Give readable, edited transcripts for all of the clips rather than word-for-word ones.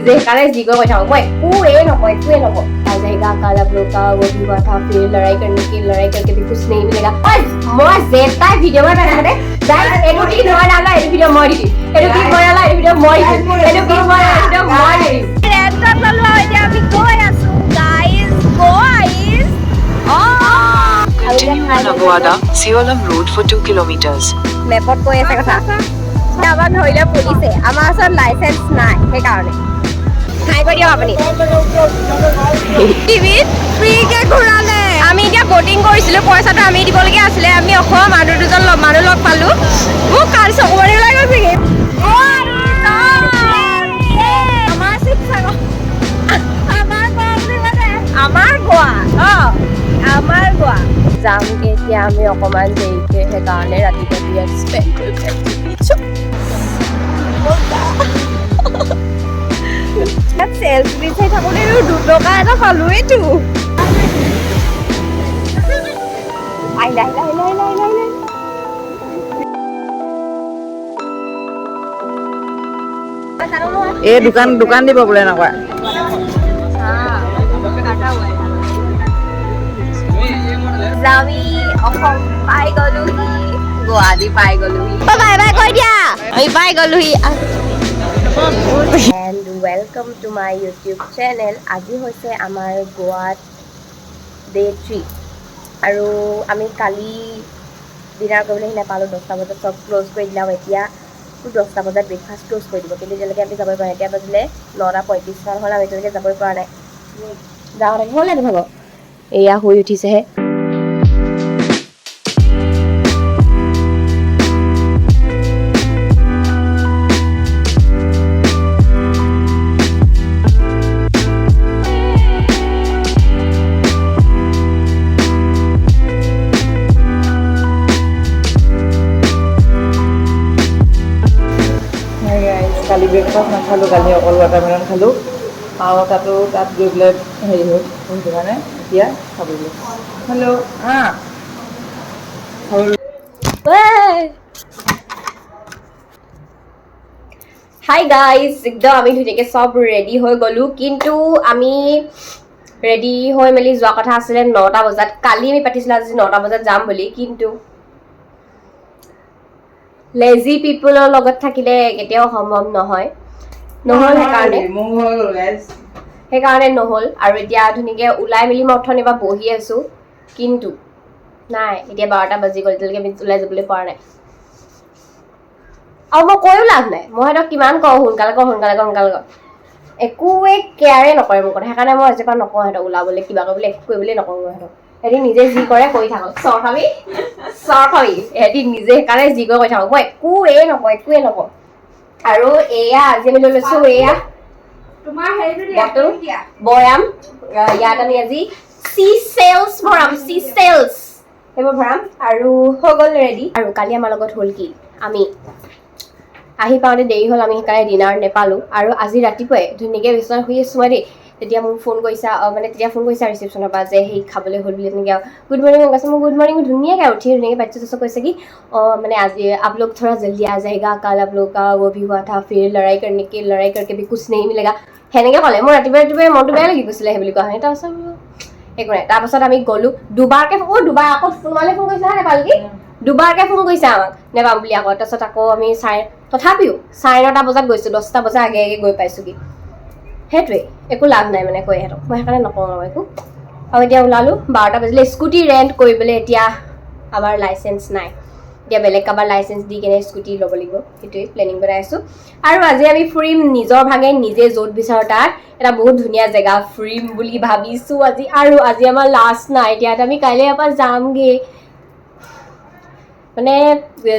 নিজে সেইকাৰণে যি কৈ থাকো মই একোৱে নকওঁ जाएगा काला ब्लो का वो भी हुआ था फिर लड़ाई करके भी कुछ नहीं मिलेगा মই যেটাই ভিডিও মই পাইছে গাইস এটো কি মই নালা এই ভিডিও মই দিম এটো কি মই নালা এই ভিডিও মই দিম এটো কি মই নালা ভিডিও মই দিম ৰেডটা চলোৱা এতিয়া আমি গৈ আছো guys guys Continue on Aguada, Siolam Road for 2 kilometers. মেপত কৈ আছে কথা আমাৰ ধৰিলে পুলিচে আমাৰ ওচৰত লাইসেন্স নাই সেইকাৰণে খাই কৰি দিয়ক আপুনি টিভিত ফ্ৰীকে ঘূৰালে আমি এতিয়া বটিং কৰিছিলোঁ পইচাটো আমি দিবলগীয়া আছিলে আমি অসমৰ মানুহ লগ পালোঁ মোক কাল চকুমাৰি ওলাই গৈছেগৈ আমাৰ গোৱা যামগে এতিয়া আমি অকণমান দেৰিকে সেইকাৰণে ৰাতিপুৱা বিয়াত স্পেণ্ড কৰিব চেলফি চাই থাকোঁতে 2 টকা এটা পালোৱেইতো এই দোকান দিব বোলে এনেকুৱা আমি অসম পাই গলোহি গুৱাহাটী পাই গলোহি বাই বাই কৈ দিয়া আমি পাই গলোহি and welcome to my YouTube channel আজি হৈছে আমাৰ গোৱাত ডে 3 আৰু আমি কালি ডিনাৰ কৰিবলৈ নাপালোঁ 10টা বজাত চব ক্ল'জ কৰি দিলাম এতিয়া 10টা বজাত ব্ৰেকফাষ্ট ক্ল'জ কৰি দিব কিন্তু যেনেকৈ আমি যাবই পৰা নাই এতিয়া বাজিলে 9:35 মান হ'ল আমি এতিয়ালৈকে যাবই পৰা নাই যাওঁ তাকে হ'লে নহ'ব এয়া শুই উঠিছেহে কালি ব্ৰেকফাষ্ট নাখালোঁ কালি অকল ৱাটাৰমেলন খালোঁ আৰু তাত গৈ পেলাই হেৰি হ'ল সেইটো কাৰণে এতিয়া খাবলৈ হেল্ল' হাই গাইজ একদম আমি ধুনীয়াকৈ চব ৰেডি হৈ গ'লোঁ কিন্তু আমি ৰেডি হৈ মেলি যোৱা কথা আছিলে 9টা বজাত কালি আমি পাতিছিলোঁ আজি 9টা বজাত যাম বুলি কিন্তু লেজি পিপলৰ লগত থাকিলে কেতিয়াও সম্ভৱ নহয় নহ'ল সেইকাৰণে নহ'ল আৰু এতিয়া ধুনীয়াকৈ ওলাই মেলি মই অথনিৰ পৰা বহি আছোঁ কিন্তু নাই এতিয়া 12টা বাজি গ'ল এতিয়ালৈকে আমি ওলাই যাবলৈ পৰা নাই আৰু মই কৈও লাভ নাই মই সিহঁতক কিমান কওঁ সোনকালে কৰ একোৱে কেয়াৰে নকৰে মোৰ কথা সেইকাৰণে মই আজিৰপৰা নকওঁ সিহঁতক ওলাবলৈ কিবা কৰিবলৈ একো কৰিবলৈ নকওঁ মই সিহঁতক সিহঁতি নিজে যি কৰে কৰি থাকক চৰ খাবি সিহঁতি নিজে সেইকাৰণে যি কৰে কৰি থাকক মই একোৱে নকওঁ আৰু এয়া আজি আমি লৈ লৈছোঁ এয়া বটল বয়াম ইয়াত আমি আজি চি চেলছ সেইবোৰ ভৰাম আৰু হৈ গ'ল ৰেডি আৰু কালি আমাৰ লগত হ'ল কি আমি আহি পাওঁতে দেৰি হ'ল আমি সেইকাৰণে ডিনাৰ নেপালোঁ আৰু আজি ৰাতিপুৱাই ধুনীয়াকৈ বিচনাত শুই আছোঁ মই দেই তেতিয়া মোক ফোন কৰিছা তেতিয়া ফোন কৰিছা ৰিচেপশ্যনৰ পৰা যে সেই খাবলৈ হ'ল বুলি তেনেকৈ গুড মৰ্ণিং কৈছে মই গুড মৰ্ণিং ধুনীয়াকৈ উঠি ধুনীয়াকৈ পাতিছোঁ কৈছে কি মানে আজি आप लोग थोड़ा जल्दी आ जाएगा कल आप लोग का वो भी हुआ था फिर लड़ाई करके भी कुछ नहीं मिलेगा সেনেকৈ ক'লে মোৰ ৰাতিপুৱাই মনটো বেয়া লাগি গৈছিলে সেই বুলি কোৱা হয় তাৰপাছত একো নাই তাৰপাছত আমি গ'লোঁ দুবাৰ আকৌ তোমালৈ ফোন কৰিছিলা নেপালকি দুবাৰকৈ ফোন কৰিছে আমাক নেপাম বুলি আকৌ তাৰপিছত আকৌ আমি তথাপিও 9:30 বজাত গৈছোঁ 10টা বজা আগে গৈ পাইছোঁগৈ সেইটোৱে একো লাভ নাই মানে কৈ সিহঁতক মই সেইকাৰণে নকওঁ আৰু একো আৰু এতিয়া ওলালোঁ 12টা বাজিলে স্কুটি ৰেণ্ট কৰিবলৈ এতিয়া আমাৰ লাইচেঞ্চ নাই এতিয়া বেলেগ কাৰোবাৰ লাইচেঞ্চ দি কেনে স্কুটি ল'ব লাগিব সেইটোৱে প্লেনিং বনাই আছোঁ আৰু আজি আমি ফুৰিম নিজৰ ভাগে নিজে য'ত বিচাৰোঁ তাত এটা বহুত ধুনীয়া জেগা ফুৰিম বুলি ভাবিছোঁ আজি আমাৰ লাষ্ট নাইট ইয়াত আমি কাইলৈ ইয়াৰ পৰা যামগৈ মানে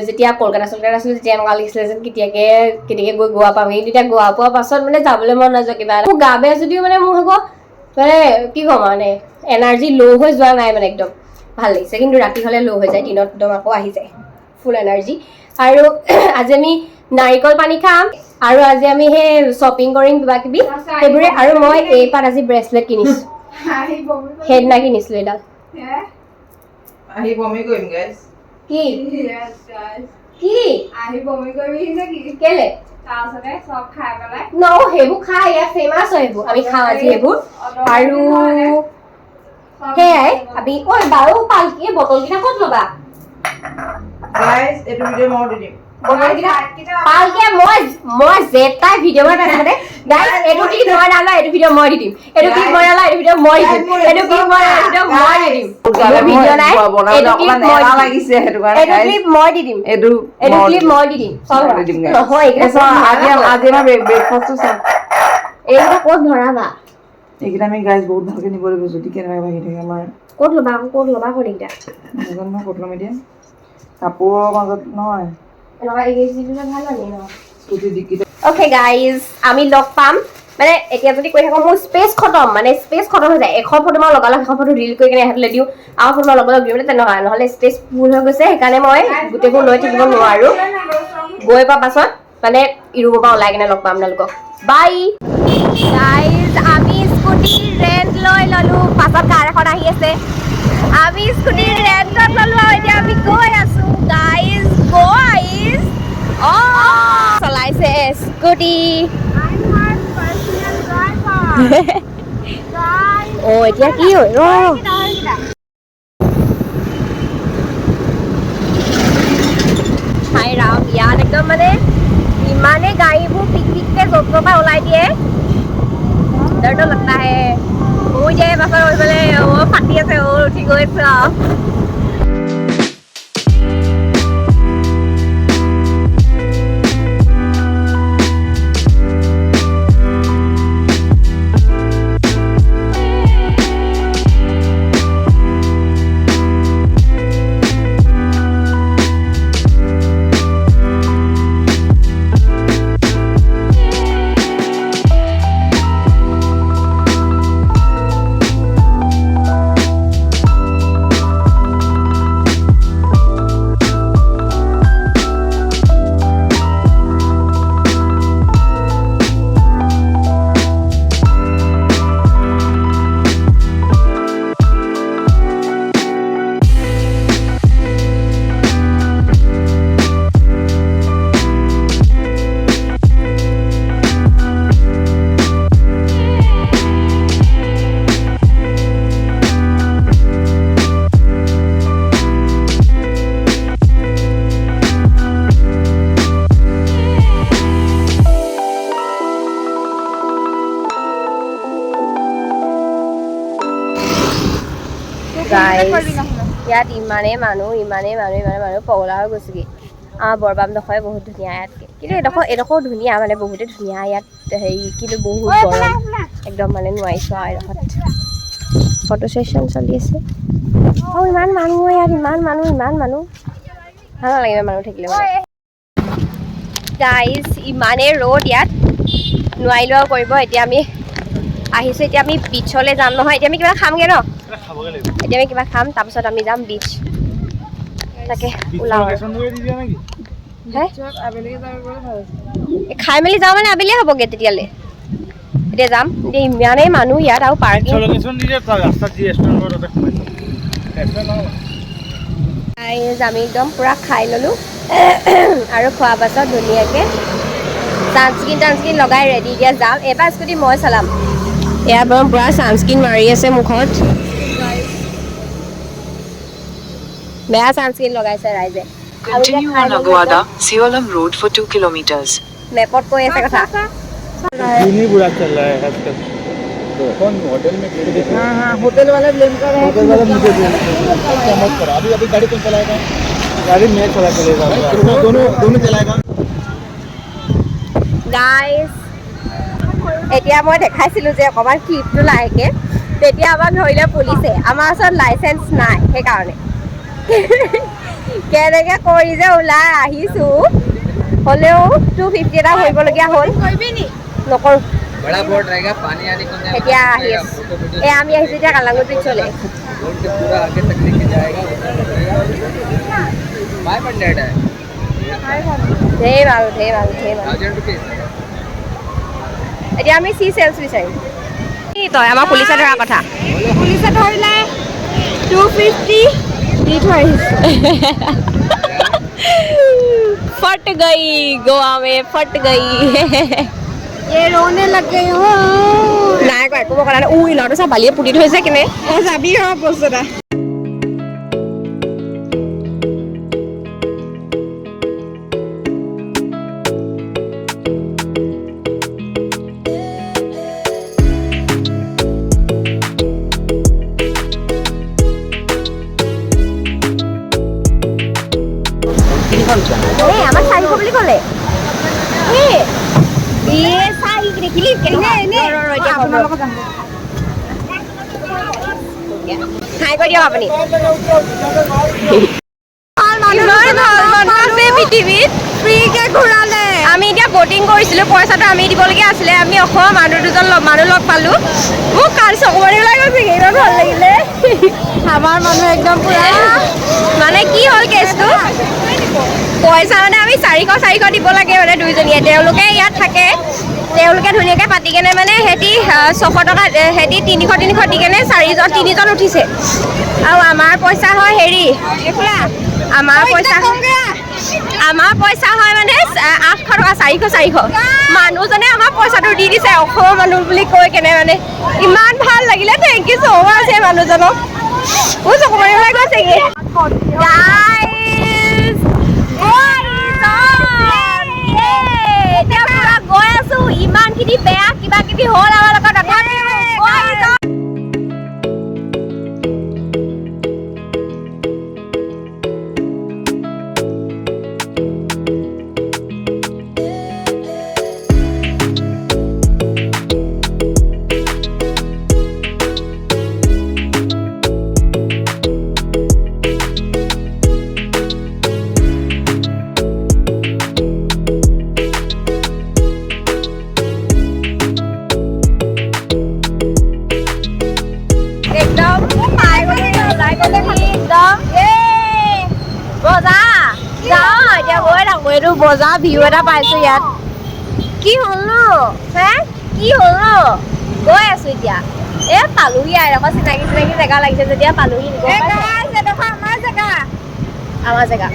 যেতিয়া কলকাতা আছিলোঁ তেতিয়া এনেকুৱা লাগিছিলে যেন কেতিয়াকৈ গৈ গোৱা পামগৈ কিন্তু এতিয়া গোৱা পোৱাৰ পাছত মানে যাবলৈ মন নাযায় কিবা এটা মোৰ গা বেয়া যদিও মানে মোৰ হ'ব মানে কি ক'ম মানে এনাৰ্জি ল' হৈ যোৱা নাই মানে একদম ভাল লাগিছে কিন্তু ৰাতি হ'লে ল' হৈ যায় দিনত একদম আকৌ আহি যায় ফুল এনাৰ্জি আৰু আজি আমি নাৰিকল পানী খাম আৰু আজি আমি সেই শ্বপিং কৰিম কিবা কিবি সেইবোৰে আৰু মই এইপাত আজি ব্ৰেচলেট কিনিছোঁ সেইদিনা কিনিছিলোঁ এডাল আহি বমি কৰিম গাইজ কি Yes, guys. কি আহি বমি কৰিবি নেকি? কেলে ন সেইবোৰ খাই ইয়াত ফেমাছ হয় সেইবোৰ আমি খাওঁ আজি সেইবোৰ আৰু সেয়াই আমি ঐ বাৰু পালকি বটলকেইটা ক'ত ল'বা গাইজ এইটো ভিডিঅ' মই দি দিম পালকে মই যেটাই ভিডিঅ' মই পাইছোতে গাইজ এইটো কি মই নালা এইটো ভিডিঅ' মই দি দিম এইটো কি মই নালা এইটো ভিডিঅ' মই দি দিম এইটো কি মই ভিডিঅ' মই দি দিম ভিডিঅ' নাই এইটো ক্লিপ মই লাগিছে সেইটো কাৰণে এইটো ক্লিপ মই দি দিম এইটো ক্লিপ মই দি দিম চব নহয় আজি আমাৰ ব্ৰেকফাষ্টটো চাম এইকেইটা ক'ত ভৰাবা এইকেইটা আমি গাইজ বহুত ভালকে নিব লাগিব যদি কেনেবাকৈ ভাগি থাকে আমাৰ ক'ত ল'বা ক'ত এইকেইটা নাজানো নহয় ক'ত ল'ম এতিয়া কাপোৰৰ মাজত নহয় স্কুটি ডিকিত অ'কে গাইজ আমি লগ পাম মানে এতিয়া যদি কৈ থাকোঁ মোৰ স্পেচ খতম হৈ যায় 100 ফটো মই লগালগ 100 ফটো ৰিল কৰি কিনে এহেঁতলৈ দিওঁ আৰু ফটো মই লগালগ দিওঁ তেনেকুৱা নহ'লে স্পেচ ফুল হৈ গৈছে সেইকাৰণে মই গোটেইবোৰ লৈ থাকিব নোৱাৰোঁ গৈ পোৱাৰ পাছত মানে ৰুমৰ পৰা ওলাই কিনে লগ পাম আপোনালোকক বাই গাইজ আমি স্কুটিৰ ৰেণ্ট লৈ ল'লোঁ পাছত কাৰ এখন আহি আছে আমি স্কুটিৰ ৰেণ্টত ল'লোঁ আৰু এতিয়া আমি গৈ আছোঁ গাইজ চলাইছে স্কুটি এতিয়া কি হয় হাই ৰাম ইয়াত একদম মানে ইমানে গাড়ীবোৰ পিকনিককে য'ত পৰা ওলাই দিয়ে ডৰটো লগতা হে শুই দিয়ে পাছত হৈ পেলাই ফাটি আছে উঠি গৈছে আৰু ইয়াত ইমানেই মানুহ পগলা হৈ গৈছেগৈ আমাৰ বৰবামডোখৰে বহুত ধুনীয়া ইয়াতকৈ কিন্তু এডোখৰ ধুনীয়া মানে বহুতে ধুনীয়া ইয়াত হেৰি কিন্তু বহুত গৰম একদম মানে নোৱাৰিছোঁ আৰু এডোখৰত ফটো ছেশ্যন চলি আছে ইমান মানুহ ইয়াত ইমান মানুহ ভাল নালাগে ইমান মানুহ থাকিলে মানে গাইজ ইমানেই ৰ'দ ইয়াত নোৱাৰিলোঁ আৰু কৰিব এতিয়া আমি আহিছোঁ এতিয়া আমি বিচলৈ যাম নহয় এতিয়া আমি কিবা খামগৈ ন এতিয়া আমি কিবা খাম তাৰপিছত আমি যাম বিচ তাকে ওলাওঁ খাই মেলি যাওঁ মানে আবেলিয়ে হ'বগৈ তেতিয়ালৈ এতিয়া যাম এতিয়া ইমানেই মানুহ ইয়াত আৰু পাৰ্কিং আমি একদম পূৰা খাই ল'লোঁ আৰু খোৱাৰ পাছত ধুনীয়াকৈ ছানস্ক্ৰীন লগাই ৰেডি দিয়া যাম এবাৰ স্কুটি মই চলাম ইয়াৰ পৰা পূৰা ছানস্ক্ৰীন মাৰি আছে মুখত বেয়া ছানস্ক্ৰীন লগাইছে ৰাইজে Continue on Aguada, Siolam Road for 2 kilometers. মেপত কৈ আছে কথা बुरा चल रहा है आजकल कौन होटल में हाँ होटल वाले ब्लेम कर रहे हैं होटल वाला मुझे मत करो अभी गाड़ी कौन चलाएगा गाड़ी मैं चलेगा दोनों चलाएगा গাইজ এতিয়া মই দেখাইছিলোঁ যে অকণমান ক্লিপটো লাহেকৈ তেতিয়া আমাক ধৰিলে পুলিচে আমাৰ ওচৰত লাইচেঞ্চ নাই সেইকাৰণে কেনেকৈ কৰি যে ওলাই আহিছোঁ হ'লেও 250 এটা ভৰিবলগীয়া হ'ল নকৰোঁ बड़ा बोर्ड रहेगा पानी आने को এতিয়া আহি আছোঁ আমি আহিছোঁ এতিয়া কালাংগুৰি ব্ৰিজলৈ रोड के पूरा आगे तक लेके जाएगा 500 है ধেৰ মানুহ 1000 रुपीज এতিয়া আমি চি চেলছ বিচাৰিম তই আমাৰ পুলিচে ধৰা কথা পুলিচে ধৰিলে 250 দি থৈ আহিছোঁ फट गई गोवा में फट गई ये रोने लग गई हूँ নাই কয় একো কৰা নাই উই ল'ৰাটো চব বালিয়ে পুতি থৈছে কেনে যাবি হ বস্তু এটা আমাৰ চাৰিশ বুলি ক'লে চাৰি দেখিলি খাই কৰি দিয়ক আপুনি পৃথিৱীত ফ্ৰীকে ঘূৰালে আমি এতিয়া বটিং কৰিছিলো পইচাটো আমি দিবলগীয়া আছিলে আমি অসমৰ মানুহ দুজন মানুহ লগ পালো মোক কাল চকু মাৰি ওলাই গৈছে ইমান ভাল লাগিলে আমাৰ মানুহ একদম পুৰা মানে কি হ'ল কেছটো পইচা মানে আমি 400 দিব লাগে মানে দুইজনীয়ে তেওঁলোকে ইয়াত থাকে তেওঁলোকে ধুনীয়াকৈ পাতি কেনে মানে সিহঁতি 600 টকা সিহঁতি 300 দি কেনে তিনিজন উঠিছে আৰু আমাৰ পইচা হয় হেৰি আমাৰ পইচা হয় মানে 800 টকা 400 মানুহজনে আমাৰ পইচাটো দি দিছে অসমৰ মানুহ বুলি কৈ কেনে মানে ইমান ভাল লাগিলে থেংক ইউ ছ' মাছ এই মানুহজনক মোৰ চকু মাৰি ওলাই গৈছেগৈ গাইজ এতিয়া পুৰা গৈ আছো ইমানখিনি বেয়া কিবা কিবি হ'ল আমাৰ লগত বজা ভিউ এটা পাইছো ইয়াত কি হ'ল ন হে কি হ'ল ন গৈ আছো এতিয়া পালোহি আৰু আকৌ চিনাকি জেগা লাগিছে যেতিয়া পালোহি আমাৰ জেগা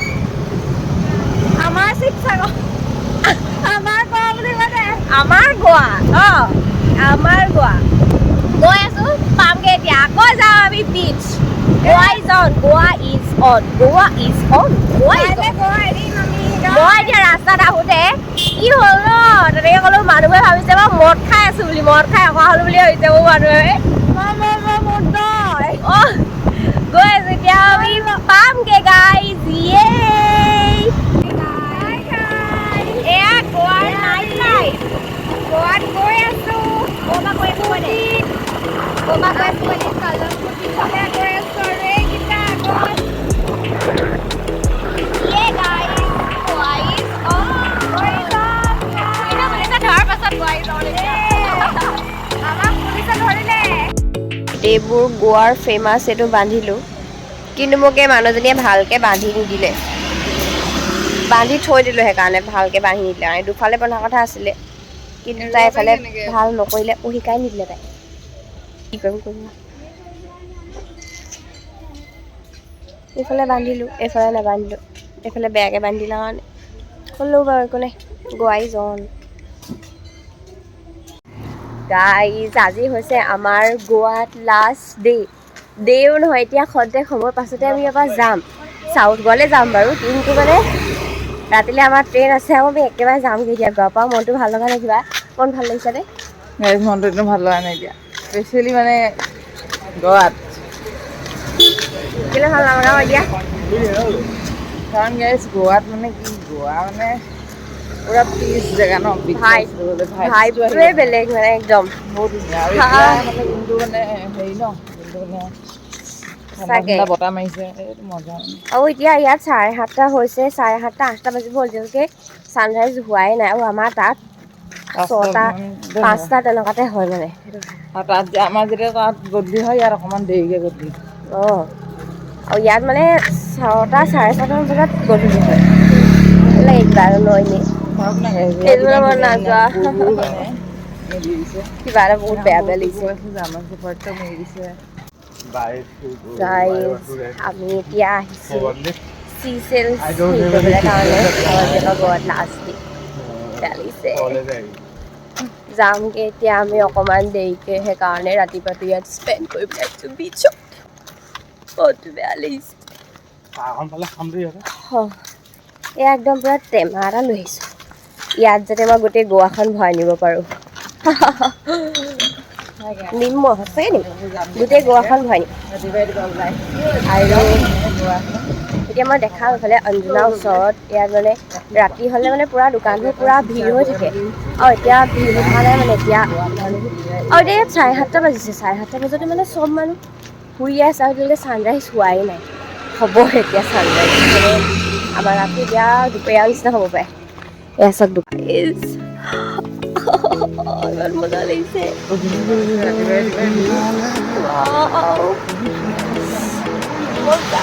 আমাৰ শিৱসাগৰ আমাৰ গোৱা বুলি কয় আমাৰ গোৱা আমাৰ গোৱা গৈ আছো পামগে এতিয়া আকৌ যাওঁ আমি beach Goa is on Goa is on Goa is on Goa is on মই এতিয়া ৰাস্তাত আহোঁতে কি হ'ল ন তেনেকৈ ক'লো মানুহে ভাবিছে মই মদ খাই আছো বুলি মদ খাই অহা হ'লো বুলি ভাবিছে মোৰ মানুহে গৈ আছো এতিয়া আমি পামগে গাইজ এয়া গোৱাৰ নাইট লাইফ গোৱাত গৈ আছো ক'ৰপৰা গৈ আছো গৈ আছো এইকেইটা এইবোৰ গোৱাৰ ফেমাছ এইটো বান্ধিলোঁ কিন্তু মোক এই মানুহজনীয়ে ভালকৈ বান্ধি নিদিলে বান্ধি থৈ দিলোঁ সেইকাৰণে ভালকৈ বান্ধি নিদিলে মানে দুফালে বন্ধা কথা আছিলে কিন্তু তাই এফালে ভাল নকৰিলে শিকাই নিদিলে তাই কি কৰিম এইফালে বান্ধিলোঁ এইফালে নাবান্ধিলোঁ এইফালে বেয়াকৈ বান্ধিলা কাৰণে হ'লেও বাৰু একো নাই গোৱাই জন গাইজ আজি হৈছে আমাৰ গোৱাত লাষ্ট ডেও নহয় এতিয়া খন্তেক সময়ৰ পাছতে আমি এবাৰ যাম চাউথ গোৱালৈ যাম বাৰু কিন্তু মানে ৰাতিলৈ আমাৰ ট্ৰেইন আছে আৰু আমি একেবাৰে যামগৈ এতিয়া গোৱাৰ পৰা মনটো ভাল লগা নাই কিবা মন ভাল লাগিছে নে মনটো একদম ভাল লগা নাই এতিয়া স্পেচিয়েলি মানে গোৱাত কেলৈ ভাল লগা হয় এতিয়া কাৰণ গাইজ গোৱাত মানে কি গোৱা মানে পুৰা পিচ জেগা ন ভাইবটোৱে বেলেগ মানে একদম বহুত ধুনীয়া আৰু এতিয়া মানে যোনটো মানে হেৰি ন যোনটো মানে ঠাণ্ডা বতাহ মাৰিছে এইটো মজা আৰু এতিয়া ইয়াত 7:30 হৈছে 7:30 8টা বাজিব হ'ল যেনেকৈ ছানৰাইজ হোৱাই নাই আৰু আমাৰ তাত 6টা 5টা তেনেকুৱাতে হয় মানে আৰু তাত আমাৰ যেতিয়া তাত গধূলি হয় ইয়াত অকণমান দেৰিকৈ গধূলি আৰু ইয়াত মানে 6টা 6:30 বজাত গধূলি হয় কিবা এটা বহুত বেয়া লাগিছে আমি এতিয়া আহিছোঁ চি চেলছ কাৰণে আমাৰ গোৱাত লাষ্ট দিন ডালিছে যামগৈ এতিয়া আমি অকণমান দেৰিকৈ সেইকাৰণে ৰাতিপুৱাটো ইয়াত স্পেণ্ড কৰি পেলাইছোঁ বিচত বহুত বেয়া লাগিছে এয়া একদম পূৰা টেমা এটা লৈ আহিছোঁ ইয়াত যাতে মই গোটেই গোৱাখন ভৰাই নিব পাৰোঁ নিম মই সঁচাকৈ নিম গোটেই গোৱাখন ভৰাই নিম আৰু এতিয়া মই দেখাওঁ এইফালে অঞ্জনাৰ ওচৰত ইয়াত মানে ৰাতি হ'লে মানে পূৰা দোকানবোৰ পূৰা ভিৰ হৈ থাকে আৰু এতিয়া ভিৰ হোৱা নাই মানে এতিয়া আৰু এতিয়া ইয়াত 7:30 বাজিছে 7:30 বজাতে মানে চব মানুহ শুই আছে আৰু এতিয়ালৈকে ছানৰাইজ হোৱাই নাই হ'ব এতিয়া ছানৰাইজ মানে আমাৰ ৰাতি এতিয়া দুপৰীয়া নিচিনা হ'ব পাৰে এয়া চব দোকান ইমান মজা লাগিছে মজা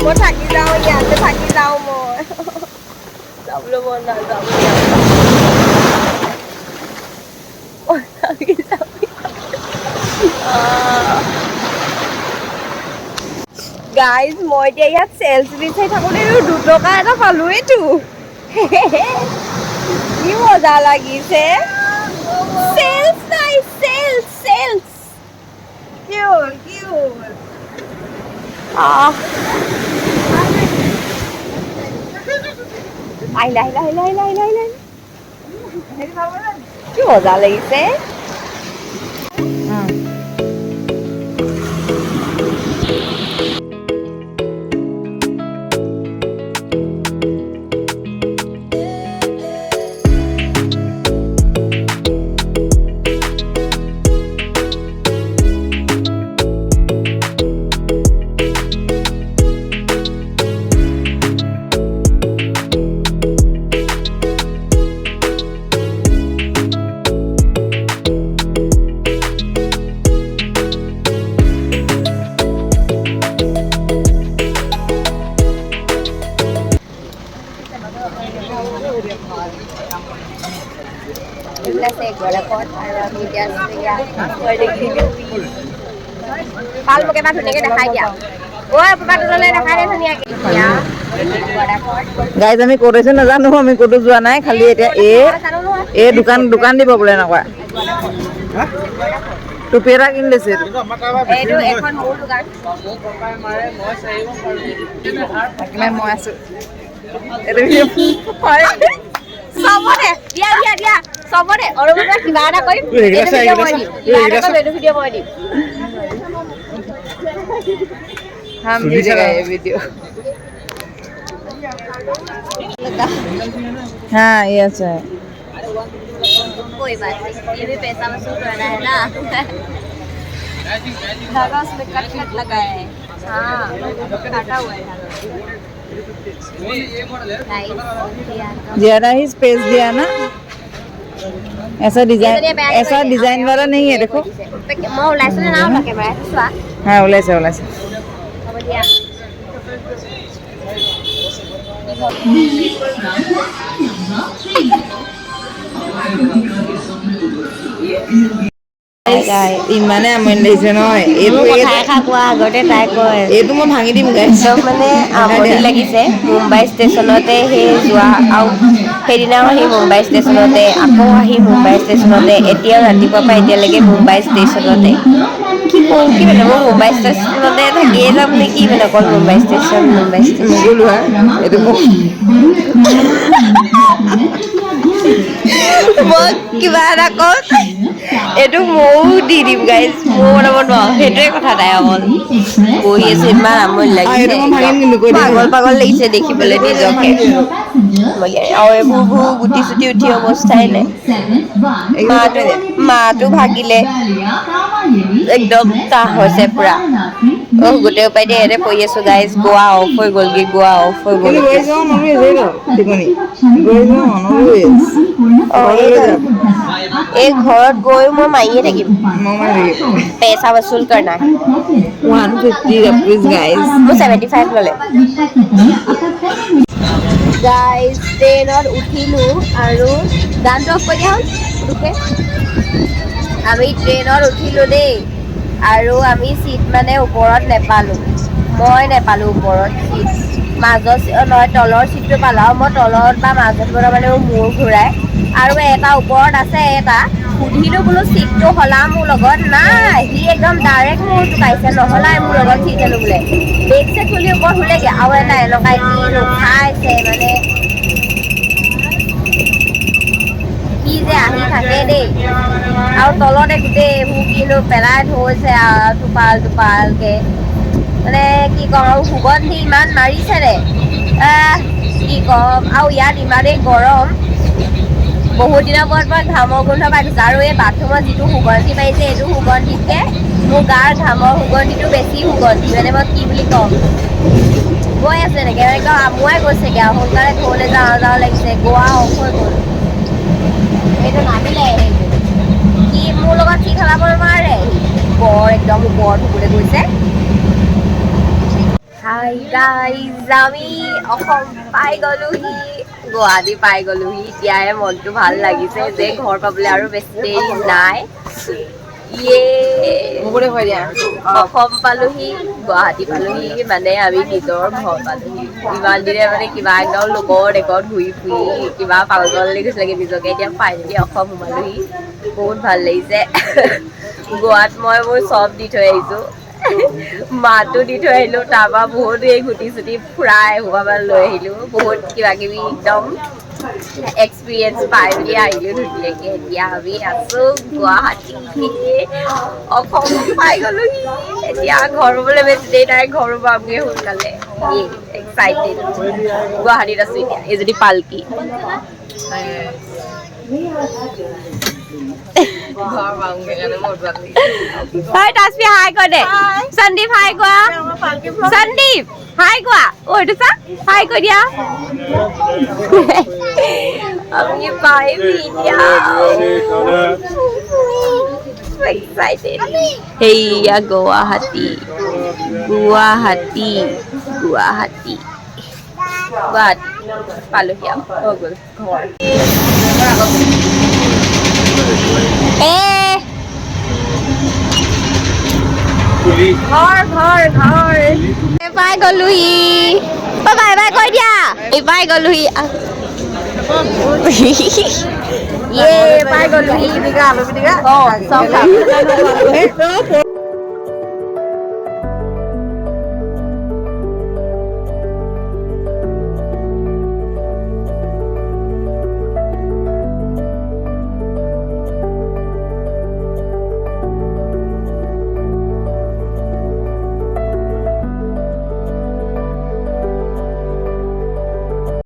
মই থাকি যাওঁ ইয়াতে থাকি যাওঁ মই যাবলৈ মন নাযাওঁ গাইজ মই এতিয়া ইয়াত চেলছ বিচাৰি থাকোঁতে 2 টকা এটা পালোৱেইতো কি মজা লাগিছে চেলছ নাই চেলছ চেলছ কিউট কিউট কি মজা লাগিছে পাল মোক এবাৰ ধুনীয়াকৈ দেখাই দিয়া দেখাই দে ধুনীয়াকৈ গাইজ আমি ক'ত আছো নাজানো আমি ক'তো যোৱা নাই খালি এতিয়া এই দোকান দিব বোলে এনেকুৱা টুপি এটা কিনি লৈছে এইটো এখন মোৰ দোকান মই আছো চবতে দিয়া দিয়া দিয়া চবতে অৰুণা কিবা এটা কৰিম এইটো ভিডিঅ' মই দিম हम भेजेगा ये वीडियो हाँ ये अच्छा है कोई बात नहीं ये भी पैसा वसूल करना है ना धागा उसमें कट लगा है हाँ काटा हुआ है ज़्यादा ही स्पेस दिया ना ऐसा डिजाइन वाला नहीं है देखो मैं ओलाइছো না ওলা ক্যামেরা চোৱা हाँ ओलाइছে ओलाइছে হ'ব দিয়া ইমানে আমনি লাগিছে নহয় এইটো আগতে তাই কয় এইটো মই ভাঙি দিম গাইছ একদম মানে আমনি লাগিছে মুম্বাই ষ্টেচনতে সেই যোৱা আৰু সেইদিনাও আহি মুম্বাই ষ্টেচনতে আকৌ আহি মুম্বাই ষ্টেচনতে এতিয়াও ৰাতিপুৱাৰ পৰা এতিয়ালৈকে মুম্বাই ষ্টেচনতে কি কৰোঁ কি মানে মই মুম্বাই ষ্টেচনতে থাকিয়ে যাম নেকি মানে অকল মুম্বাই ষ্টেচন নগ'লো হা এইটো মোক মই কিবা এটা কওঁ এইটো ময়ো দি দিম গাইজ ময়ো বনাব নোৱাৰো সেইটোৱে কথা নাই অকল বহি আছো ইমান আমনি লাগিছে পাগল পাগল লাগিছে দেখিবলৈ নিজকে আৰু এইবোৰ গুটি চুটি উঠি অৱস্থাই নাই মাটো ভাগিলে একদম কাহ হৈছে পুৰা গোটেই উপায়তে ইয়াতে পৰি আছো গাইজ গোৱা অফ হৈ গ'লগে গোৱা অফ হৈ গ'ল গৈ যাওঁ মানুহ এজেই ন টিকনি গৈ যাওঁ মানুহ এই ঘৰত গৈ মই মাৰিয়ে থাকিম মই মানে पैसा वसूल करना है 150 rupees guys वो 75 ল'লে গাইজ ট্ৰেইনত উঠিলো আৰু গানটো অফ কৰি দিয়া হ'ল পুতুককে আমি ট্ৰেইনত উঠিলো দেই আৰু আমি চিট মানে ওপৰত নেপালো মই নেপালো ওপৰত চিট মাজৰ নহয় তলৰ চিটটো পালোঁ আৰু মই তলত বা মাজত গ'লে মানে মোৰ মূৰ ঘূৰাই আৰু এটা ওপৰত আছে এটা সুধিলোঁ বোলো চিটটো সলা মোৰ লগত নাই সি একদম ডাইৰেক্ট মোৰ জোকাইছে নহলাই মোৰ লগত চিট আনো বোলে বেগ চেগ খুলি ওপৰত শুলেগৈ আৰু এটা এনেকুৱাই কি খাইছে মানে কি যে আহি থাকে দেই আৰু তলতে গোটেই এইবোৰ কিনো পেলাই থৈছে আৰু টোপালকে মানে কি ক'ম আৰু সুগন্ধি ইমান মাৰিছে ৰে কি ক'ম আৰু ইয়াত ইমানেই গৰম বহুত দিনৰ মূৰত মই ঘামৰ গোন্ধ পাই থৈছোঁ আৰু এই বাথৰুমত যিটো সুগন্ধি মাৰিছে এইটো সুগন্ধিতকৈ মোৰ গাৰ ঘামৰ সুগন্ধিটো বেছি সুগন্ধি মানে মই কি বুলি ক'ম গৈ আছে এনেকৈ মানে একদম আমুৱাই গৈছেগৈ আৰু সোনকালে ঘৰলৈ যাওঁ লাগিছে গোৱা অফ হৈ গ'ল সেইটো নামিলে সি মোৰ লগত ঠিক হলাব নোৱাৰে বৰ একদম ওপৰত শুবলৈ গৈছে হাই গাইজ আমি অসম পাই গ'লোহি গুৱাহাটী পাই গ'লোহি এতিয়াহে মনটো ভাল লাগিছে যে ঘৰ পাবলৈ আৰু বেছি দেৰি নাই অসম পালোহি গুৱাহাটী পালোহি মানে আমি নিজৰ ঘৰ পালোহি ইমান দিনে মানে কিবা একদম লোকৰ দেশত ঘূৰি ফুৰি কিবা পাগল লাগি গৈছিলেগে নিজকে এতিয়া ফাইনেলি অসম সোমালোহি বহুত ভাল লাগিছে গোৱাত মই মোৰ চব দি থৈ আহিছোঁ মাতো দি থৈ আহিলোঁ তাৰপৰা বহুত এই গুটি চুটি ফুৰাই সোপামান লৈ আহিলোঁ বহুত কিবা কিবি একদম এক্সপিৰিয়েঞ্চ পাই বুলি আহিলোঁ ধুনীয়াকৈ এতিয়া আমি আছোঁ গুৱাহাটী অসম পাই গ'লোহি এতিয়া ঘৰ পাবলৈ বেছি দেৰি নাই ঘৰ পামগৈ সোনকালে এক্সাইটেড গুৱাহাটীত আছোঁ এতিয়া এই যদি পালকি Hi Tasvi, hi ko de. Sandeep, hi ko. Sandeep, hi ko. Oh, itu sa? Hi ko dia. Ami bye dia. Excited. Hey ya Guwahati. Guwahati. Guwahati. Guwahati. Paluh ya. Oh, good. ঘৰ পাই গ'লোহি bye bye কৈ দিয়া পাই গ'লোহি পাই গ'লোহি আলু পিটিকা চব